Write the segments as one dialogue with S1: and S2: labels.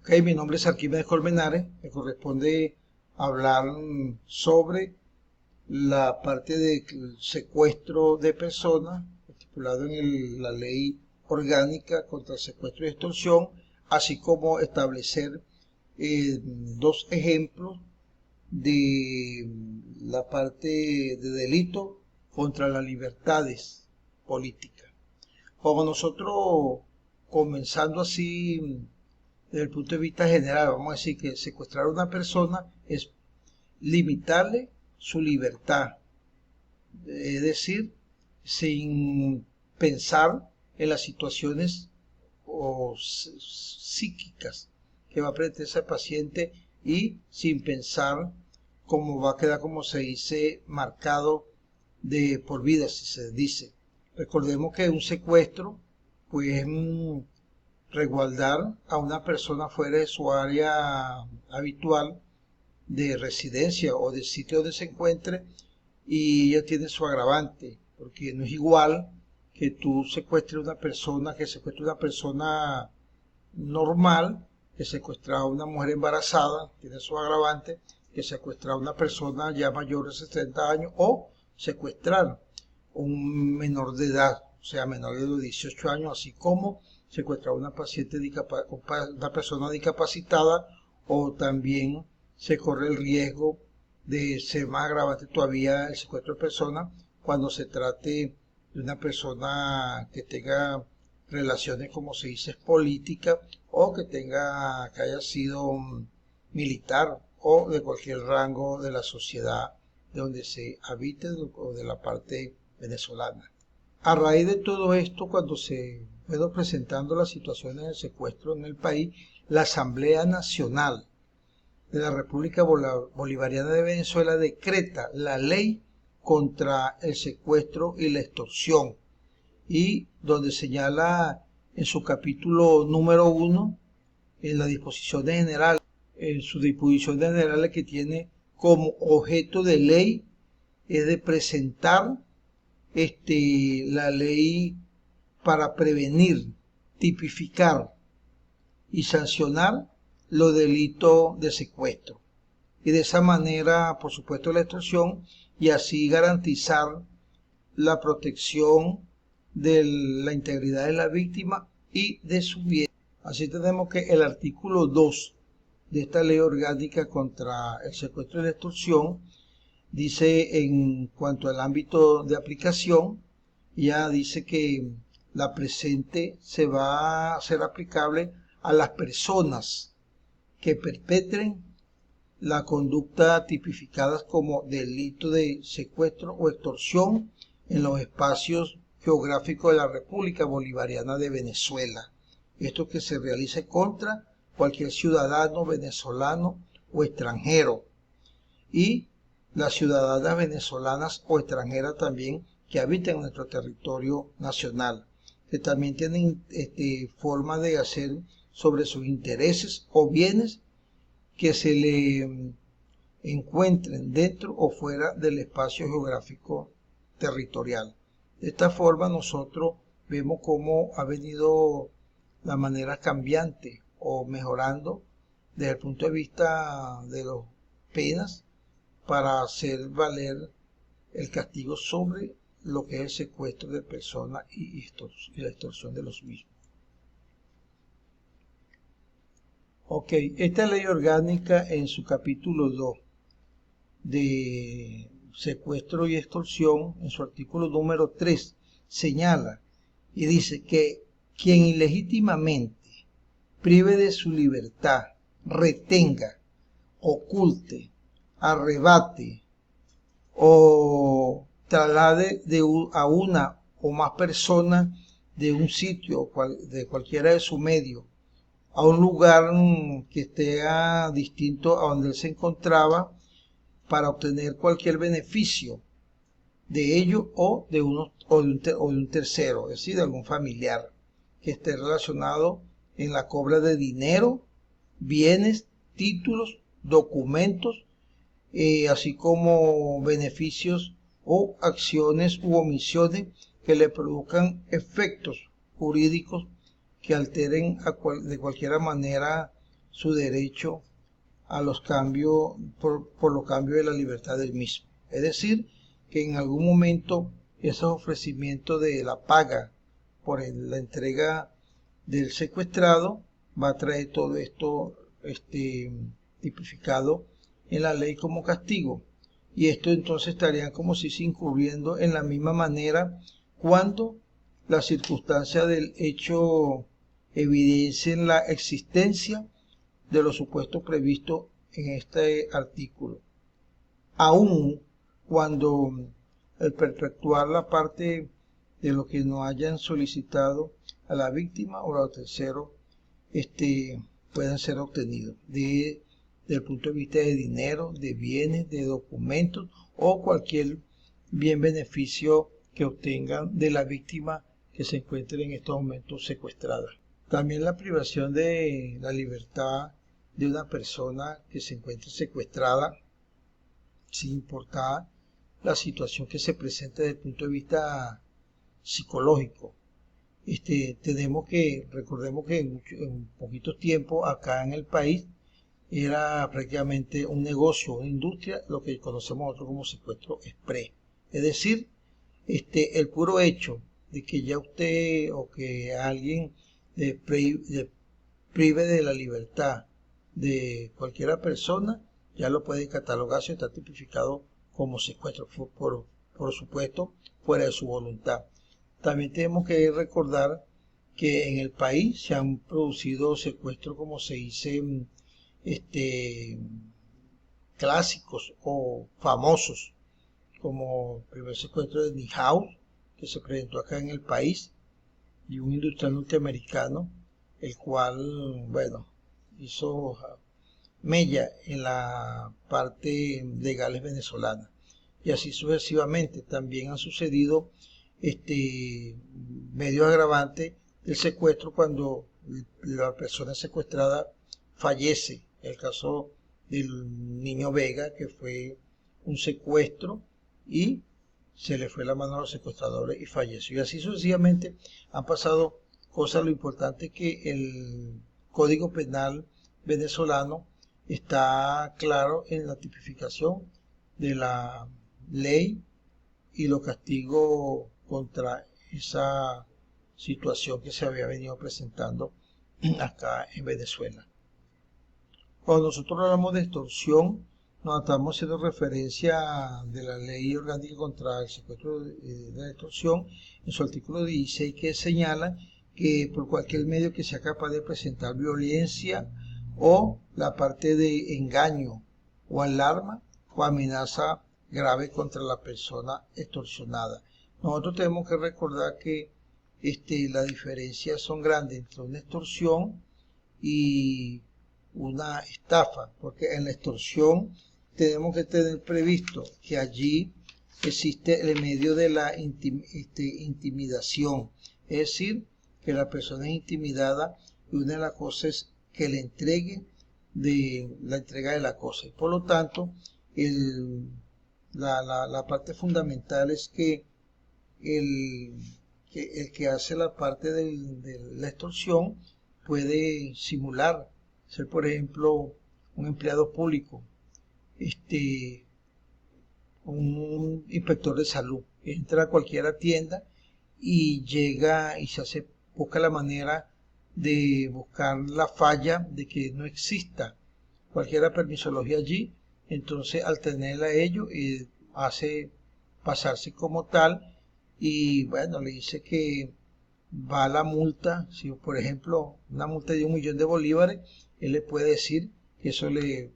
S1: Ok, mi nombre es Arquímedes Colmenares. Me corresponde hablar sobre la parte de secuestro de personas, estipulado en la ley orgánica contra el secuestro y extorsión, así como establecer dos ejemplos de la parte de delito contra las libertades políticas. Como nosotros, comenzando así desde el punto de vista general, vamos a decir que secuestrar a una persona es limitarle su libertad, es decir, sin pensar en las situaciones psíquicas que va a presentar ese paciente y sin pensar cómo va a quedar, como se dice, marcado de por vida, si se dice. Recordemos que un secuestro, pues resguardar a una persona fuera de su área habitual de residencia o del sitio donde se encuentre, y ella tiene su agravante, porque no es igual que tú secuestres a una persona, que secuestre a una persona normal, que secuestrar a una mujer embarazada, tiene su agravante, que secuestrar a una persona ya mayor de 60 años o secuestrar un menor de edad, o sea, menor de 18 años, así como secuestrar a una una persona discapacitada, o también se corre el riesgo de ser más agravante todavía el secuestro de personas cuando se trate de una persona que tenga relaciones, como se dice, políticas, o que haya sido militar o de cualquier rango de la sociedad de donde se habite o de la parte venezolana. A raíz de todo esto, cuando se fueron presentando las situaciones de secuestro en el país, la Asamblea Nacional de la República Bolivariana de Venezuela decreta la ley contra el secuestro y la extorsión, y donde señala en su capítulo número 1, en las disposiciones generales, en sus disposiciones generales, que tiene como objeto de ley es de presentar la ley para prevenir, tipificar y sancionar los delitos de secuestro, y de esa manera, por supuesto, la extorsión, y así garantizar la protección de la integridad de la víctima y de su bien. Así tenemos que el artículo 2 de esta ley orgánica contra el secuestro y la extorsión dice, en cuanto al ámbito de aplicación, ya dice que la presente se va a hacer aplicable a las personas que perpetren la conducta tipificada como delito de secuestro o extorsión en los espacios geográficos de la República Bolivariana de Venezuela. Esto que se realice contra cualquier ciudadano venezolano o extranjero, y las ciudadanas venezolanas o extranjeras también que habitan en nuestro territorio nacional, que también tienen forma de hacer sobre sus intereses o bienes que se le encuentren dentro o fuera del espacio geográfico territorial. De esta forma nosotros vemos cómo ha venido la manera cambiante o mejorando desde el punto de vista de las penas para hacer valer el castigo sobre lo que es el secuestro de personas y la extorsión de los mismos. Ok, esta ley orgánica, en su capítulo 2 de secuestro y extorsión, en su artículo número 3, señala y dice que quien ilegítimamente prive de su libertad, retenga, oculte, arrebate o traslade a una o más personas de un sitio, de cualquiera de su medio, a un lugar que esté distinto a donde él se encontraba, para obtener cualquier beneficio de ello o de un tercero, es decir, de algún familiar que esté relacionado en la cobra de dinero, bienes, títulos, documentos, así como beneficios o acciones u omisiones que le produzcan efectos jurídicos que alteren de cualquier manera su derecho a los cambios, por los cambios de la libertad del mismo. Es decir, que en algún momento esos ofrecimientos de la paga por la entrega del secuestrado va a traer todo esto tipificado en la ley como castigo. Y esto entonces estaría como si se incurriendo en la misma manera cuando las circunstancias del hecho evidencien la existencia de los supuestos previstos en este artículo. Aún cuando el perpetuar la parte de lo que no hayan solicitado a la víctima o a los terceros puedan ser obtenidos desde el punto de vista de dinero, de bienes, de documentos o cualquier bien beneficio que obtengan de la víctima que se encuentre en estos momentos secuestrada. También la privación de la libertad de una persona que se encuentre secuestrada, sin importar la situación que se presenta desde el punto de vista psicológico. Recordemos que en poquito tiempo acá en el país era prácticamente un negocio, una industria, lo que conocemos nosotros como secuestro express. Es decir, el puro hecho de que ya usted o que alguien le prive de la libertad de cualquiera persona, ya lo puede catalogar si está tipificado como secuestro, por supuesto, fuera de su voluntad. También tenemos que recordar que en el país se han producido secuestros, como se dice, clásicos o famosos, como el primer secuestro de Nihau, que se presentó acá en el país, y un industrial norteamericano, el cual, bueno, hizo mella en la parte legal venezolana. Y así sucesivamente. También han sucedido medio agravante del secuestro cuando la persona secuestrada fallece. El caso del niño Vega, que fue un secuestro y se le fue la mano a los secuestradores y falleció. Y así sucesivamente han pasado cosas. Lo importante es que el Código Penal venezolano está claro en la tipificación de la ley y los castigos contra esa situación que se había venido presentando acá en Venezuela. Cuando nosotros hablamos de extorsión, nos estamos haciendo referencia de la ley orgánica contra el secuestro de la extorsión en su artículo 16, que señala que por cualquier medio que sea capaz de presentar violencia o la parte de engaño o alarma o amenaza grave contra la persona extorsionada. Nosotros tenemos que recordar que las diferencias son grandes entre una extorsión y una estafa, porque en la extorsión tenemos que tener previsto que allí existe el medio de la intimidación, es decir, que la persona es intimidada y una de las cosas es que le entreguen de la entrega de la cosa. Y por lo tanto, la parte fundamental es que el que hace la parte de la extorsión puede simular ser, por ejemplo, un empleado público, un inspector de salud. Entra a cualquier tienda y llega y busca la manera de buscar la falla de que no exista cualquier permisología allí. Entonces, al tenerla ello, hace pasarse como tal y, bueno, le dice que va la multa. Si por ejemplo una multa de 1.000.000 de bolívares, él le puede decir que eso le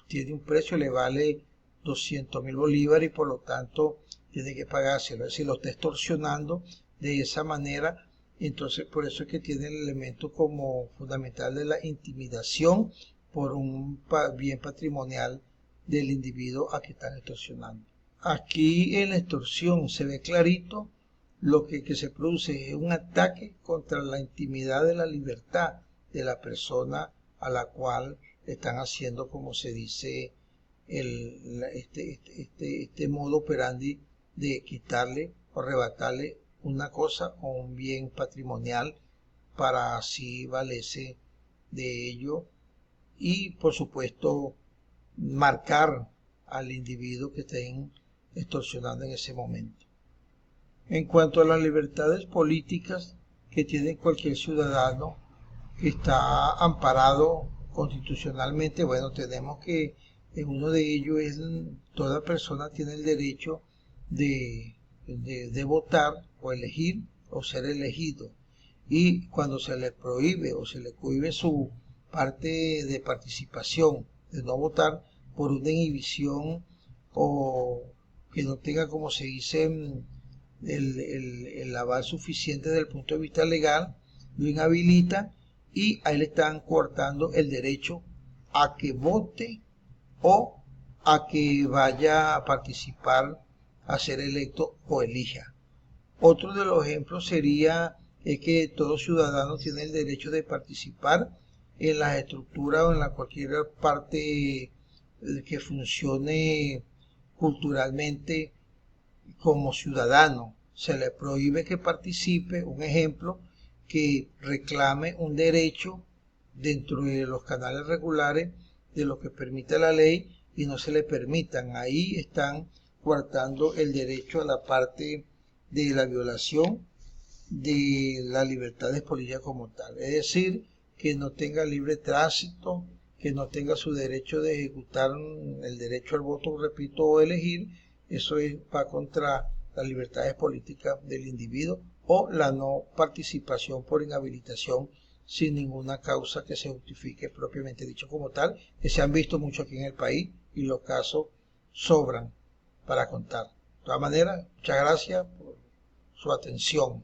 S1: tiene un precio, le vale 200.000 bolívares y por lo tanto tiene que pagárselo. Es decir, lo está extorsionando de esa manera. Entonces, por eso es que tiene el elemento como fundamental de la intimidación por un bien patrimonial del individuo a que están extorsionando. Aquí en la extorsión se ve clarito lo que se produce es un ataque contra la intimidad de la libertad de la persona a la cual le están haciendo, como se dice, este modo operandi de quitarle o arrebatarle una cosa o un bien patrimonial para así valerse de ello y por supuesto marcar al individuo que estén extorsionando en ese momento. En cuanto a las libertades políticas que tiene cualquier ciudadano que está amparado constitucionalmente, bueno, tenemos que uno de ellos es toda persona tiene el derecho de votar o elegir o ser elegido. Y cuando se le prohíbe o se le cohíbe su parte de participación, de no votar por una inhibición o que no tenga, como se dice, el aval suficiente desde el punto de vista legal, lo inhabilitan y ahí le están cortando el derecho a que vote o a que vaya a participar, a ser electo o elija. Otro de los ejemplos sería que todo ciudadano tiene el derecho de participar en las estructuras o en cualquier parte que funcione culturalmente como ciudadano. Se le prohíbe que participe, un ejemplo, que reclame un derecho dentro de los canales regulares de lo que permite la ley y no se le permitan. Ahí están coartando el derecho a la parte de la violación de las libertades políticas como tal. Es decir, que no tenga libre tránsito, que no tenga su derecho de ejecutar el derecho al voto, repito, o elegir, eso va contra las libertades políticas del individuo o la no participación por inhabilitación sin ninguna causa que se justifique propiamente dicho como tal, que se han visto mucho aquí en el país y los casos sobran para contar. De todas maneras, muchas gracias por su atención.